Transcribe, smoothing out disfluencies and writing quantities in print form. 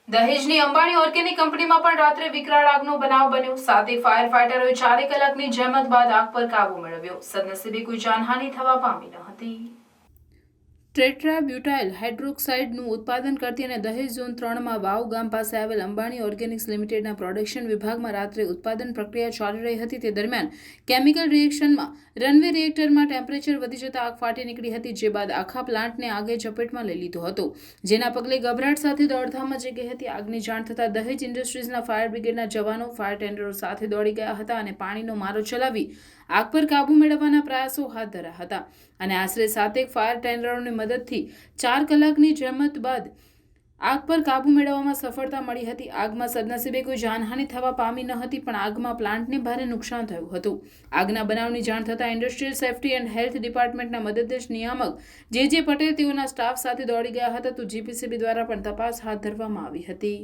દહેજની Ambani organic કંપનીમાં પણ રાત્રે વિકરાળ આગનો બનાવ બન્યો. સાથે ફાયર ફાઈટરોએ 4 કલાકની જહેમત બાદ આગ પર કાબુ મેળવ્યો. સદનસીબે કોઈ જાનહાનિ થવા પામી ન હતી. ટેટ્રાબ્યુટાઇલ હાઇડ્રોક્સાઇડનું ઉત્પાદન કરતી અને દહેજ ઝોન 3માં વાવ ગામ પાસે આવેલ અંબાણી ઓર્ગેનિક્સ લિમિટેડના પ્રોડક્શન વિભાગમાં રાત્રે ઉત્પાદન પ્રક્રિયા ચાલી રહી હતી. તે દરમિયાન કેમિકલ રિએક્શનમાં રનવે રિએક્ટરમાં ટેમ્પરેચર વધી જતાં આગ ફાટી નીકળી હતી. જે બાદ આખા પ્લાન્ટને આગે ઝપેટમાં લઈ લીધો હતો, જેના પગલે ગભરાટ સાથે દોડધામ મચી ગઈ હતી. આગની જાણ થતાં દહેજ ઇન્ડસ્ટ્રીઝના ફાયર બ્રિગેડના જવાનો ફાયર ટેન્ડરો સાથે દોડી ગયા હતા અને પાણીનો મારો ચલાવી આગ પર કાબુ મેળવવાના પ્રયાસો હાથ ધર્યા હતા. અને આશરે 7 ફાયર ટેન્ડરોની મદદથી 4 કલાકની જહેમત બાદ આગ પર કાબુ મેળવવામાં સફળતા મળી હતી. આગમાં સદનસીબે કોઈ જાનહાનિ થવા પામી ન હતી, પણ આગમાં પ્લાન્ટને ભારે નુકસાન થયું હતું. આગના બનાવની જાણ થતાં ઇન્ડસ્ટ્રીયલ સેફ્ટી એન્ડ હેલ્થ ડિપાર્ટમેન્ટના મદદનીશ નિયામક જે પટેલ તેઓના સ્ટાફ સાથે દોડી ગયા હતા. તો જીપીસીબી દ્વારા પણ તપાસ હાથ ધરવામાં આવી હતી.